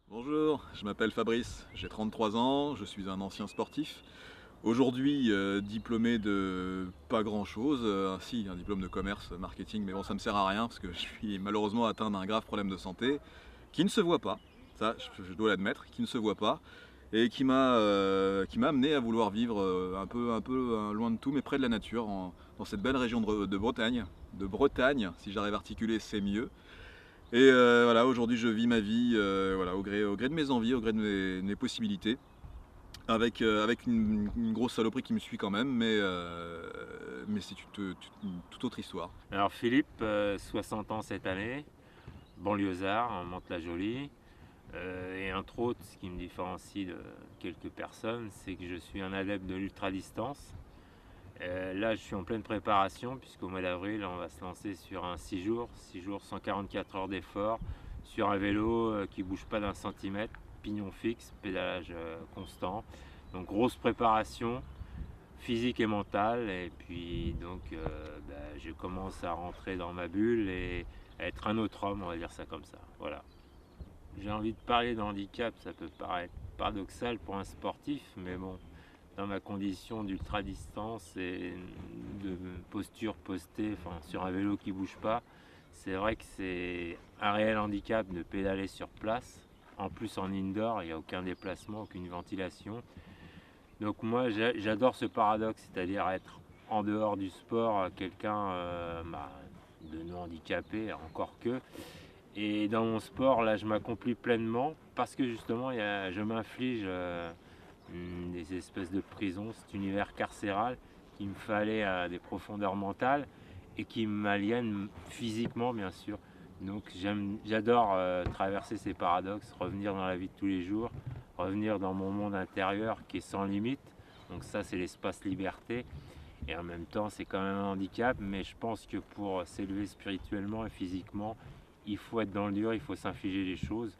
Bonjour, je m'appelle Fabrice, j'ai 33 ans, je suis un ancien sportif. Aujourd'hui, diplômé de pas grand-chose, si, un diplôme de commerce, marketing, mais bon, ça me sert à rien parce que je suis malheureusement atteint d'un grave problème de santé qui ne se voit pas, ça je dois l'admettre, qui ne se voit pas, et qui m'a amené à vouloir vivre un peu loin de tout, mais près de la nature, dans cette belle région de Bretagne. De Bretagne, si j'arrive à articuler, c'est mieux. Et voilà, aujourd'hui je vis ma vie voilà, au gré de mes envies, au gré de mes possibilités, avec une grosse saloperie qui me suit quand même, mais c'est une toute autre histoire. Alors Philippe, 60 ans cette année, banlieusard, en Mantes-la-Jolie. Et entre autres, ce qui me différencie de quelques personnes, c'est que je suis un adepte de l'ultra-distance. Là, je suis en pleine préparation, puisqu'au mois d'avril, on va se lancer sur un 6 jours, 144 heures d'effort, sur un vélo qui ne bouge pas d'un centimètre, pignon fixe, pédalage constant. Donc grosse préparation, physique et mentale, et puis donc je commence à rentrer dans ma bulle et à être un autre homme, on va dire ça comme ça. Voilà. J'ai envie de parler de handicap, ça peut paraître paradoxal pour un sportif, mais bon, dans ma condition d'ultra distance et de posture postée, enfin, sur un vélo qui bouge pas, c'est vrai que c'est un réel handicap de pédaler sur place. En plus en indoor, il n'y a aucun déplacement, aucune ventilation. Donc moi j'adore ce paradoxe, c'est-à-dire être en dehors du sport quelqu'un de non handicapé, encore que. Et dans mon sport, là je m'accomplis pleinement parce que justement je m'inflige des espèces de prisons, cet univers carcéral qui me fallait à des profondeurs mentales et qui m'aliène physiquement bien sûr. Donc j'adore traverser ces paradoxes, revenir dans la vie de tous les jours, revenir dans mon monde intérieur qui est sans limite. Donc ça c'est l'espace liberté. Et en même temps c'est quand même un handicap, mais je pense que pour s'élever spirituellement et physiquement, il faut être dans le dur, il faut s'infliger les choses.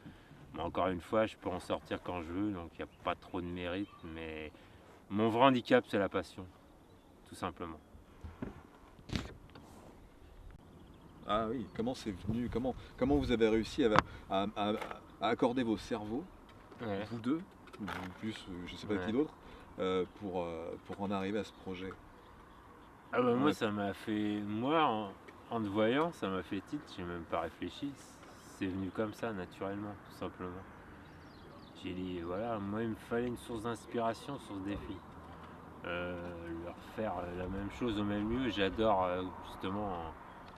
Mais encore une fois, je peux en sortir quand je veux, donc il n'y a pas trop de mérite. Mais mon vrai handicap, c'est la passion, tout simplement. Ah oui, comment c'est venu, comment vous avez réussi à- à- à accorder vos cerveaux, Ouais. vous deux, ou plus je sais pas qui Ouais. d'autre, pour en arriver à ce projet. Ah bah On moi, a- ça m'a fait. Moi, en te voyant, ça m'a fait titre, j'ai même pas réfléchi. C'est venu comme ça, naturellement, tout simplement. J'ai dit, voilà, moi, il me fallait une source d'inspiration sur ce défi. Leur faire la même chose au même lieu. J'adore justement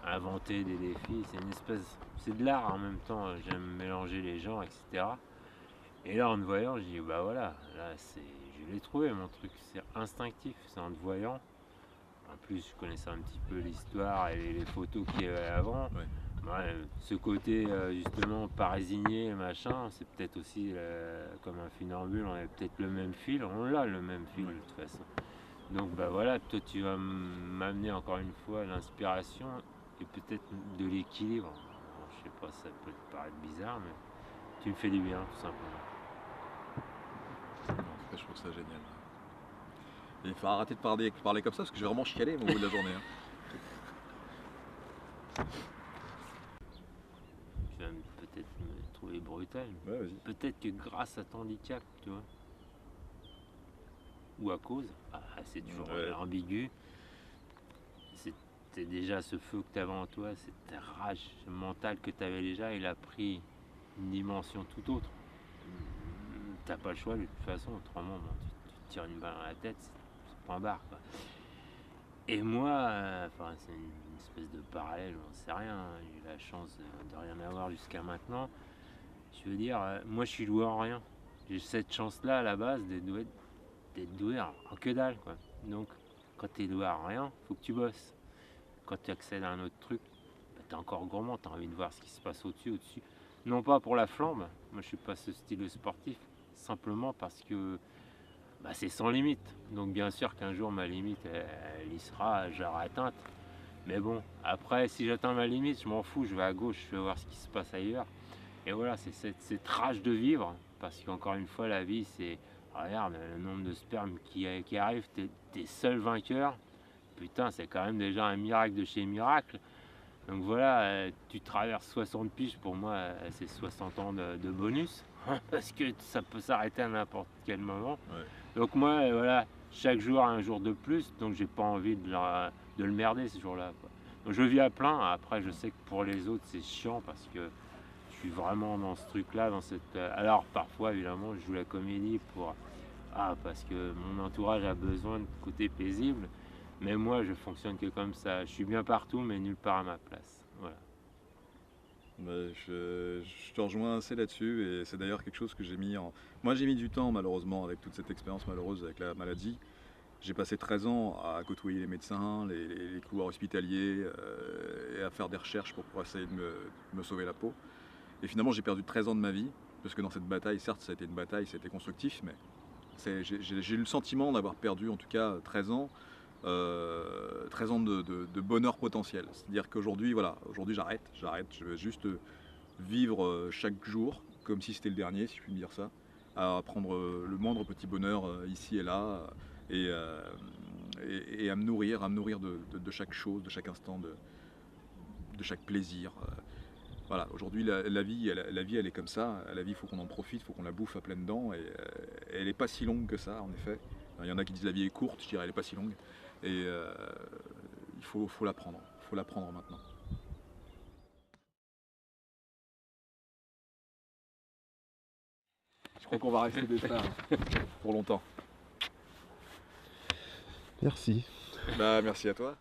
inventer des défis. C'est une espèce, c'est de l'art en même temps. J'aime mélanger les gens, etc. Et là, en te voyant, je dis bah voilà, là c'est, je l'ai trouvé mon truc. C'est instinctif, c'est en te voyant. En plus, je connaissais un petit peu l'histoire et les photos qu'il y avait avant. ouais. Ouais, ce côté justement pas résigné, machin, c'est peut-être aussi comme un funambule, on a peut-être le même fil, on l'a le même fil de Ouais. toute façon. Donc bah voilà, toi tu vas m'amener encore une fois l'inspiration et peut-être de l'équilibre. Bon, je sais pas, ça peut te paraître bizarre, mais tu me fais du bien tout simplement. Non, en tout cas, je trouve ça génial. Et il faut arrêter de parler comme ça parce que je vais vraiment chialer au bout de la journée, hein. Tu vas peut-être me trouver brutal, Ouais, vas-y. peut-être que grâce à ton handicap, tu vois, ou à cause, c'est toujours Ouais. ambigu, c'était déjà ce feu que tu avais en toi, cette rage mentale que tu avais déjà, il a pris une dimension tout autre. T'as pas le choix de toute façon, autrement bon, tu te tires une balle dans la tête, c'est point barre quoi. Et moi, c'est une espèce de parallèle, j'en sais rien, hein. J'ai eu la chance de rien avoir jusqu'à maintenant. Je veux dire, moi je suis doué en rien. J'ai cette chance-là à la base d'être doué en que dalle quoi. Donc quand t'es doué en rien, faut que tu bosses. Quand tu accèdes à un autre truc, bah, t'es encore gourmand, t'as envie de voir ce qui se passe au-dessus, au-dessus. Non pas pour la flambe, moi je suis pas ce style de sportif, simplement parce que bah, c'est sans limite. Donc bien sûr qu'un jour ma limite elle y sera, je l'aurai atteinte. Mais bon, après si j'atteins ma limite, je m'en fous, je vais à gauche, je vais voir ce qui se passe ailleurs. Et voilà, c'est cette rage de vivre, parce qu'encore une fois la vie c'est, regarde le nombre de spermes qui arrivent, t'es seul vainqueur. Putain, c'est quand même déjà un miracle de chez miracle. Donc voilà, tu traverses 60 piges, pour moi, c'est 60 ans de bonus, parce que ça peut s'arrêter à n'importe quel moment. Ouais. Donc moi, voilà, chaque jour un jour de plus, donc j'ai pas envie de le merder ce jour-là, quoi. Donc je vis à plein. Après, je sais que pour les autres, c'est chiant parce que je suis vraiment dans ce truc-là, dans cette. Alors parfois, évidemment, je joue la comédie parce que mon entourage a besoin de côté paisible. Mais moi, je fonctionne que comme ça. Je suis bien partout, mais nulle part à ma place. Voilà. Je te rejoins assez là-dessus et c'est d'ailleurs quelque chose que j'ai mis en... Moi j'ai mis du temps malheureusement avec toute cette expérience malheureuse avec la maladie. J'ai passé 13 ans à côtoyer les médecins, les couloirs hospitaliers et à faire des recherches pour essayer de me sauver la peau. Et finalement j'ai perdu 13 ans de ma vie, parce que dans cette bataille, certes ça a été une bataille, ça a été constructif, mais j'ai eu le sentiment d'avoir perdu en tout cas 13 ans. 13 ans de bonheur potentiel. C'est-à-dire qu'aujourd'hui, voilà, aujourd'hui j'arrête, je vais juste vivre chaque jour comme si c'était le dernier, si je puis me dire ça, à prendre le moindre petit bonheur ici et là, et, euh, et à me nourrir de chaque chose, de chaque instant, de chaque plaisir. Voilà, aujourd'hui la vie elle est comme ça, la vie il faut qu'on en profite, il faut qu'on la bouffe à pleines dents, et elle n'est pas si longue que ça en effet. Il y en a qui disent la vie est courte, je dirais elle n'est pas si longue, et faut l'apprendre, maintenant. Je crois qu'on va rester des stars pour longtemps. Merci. Bah merci à toi.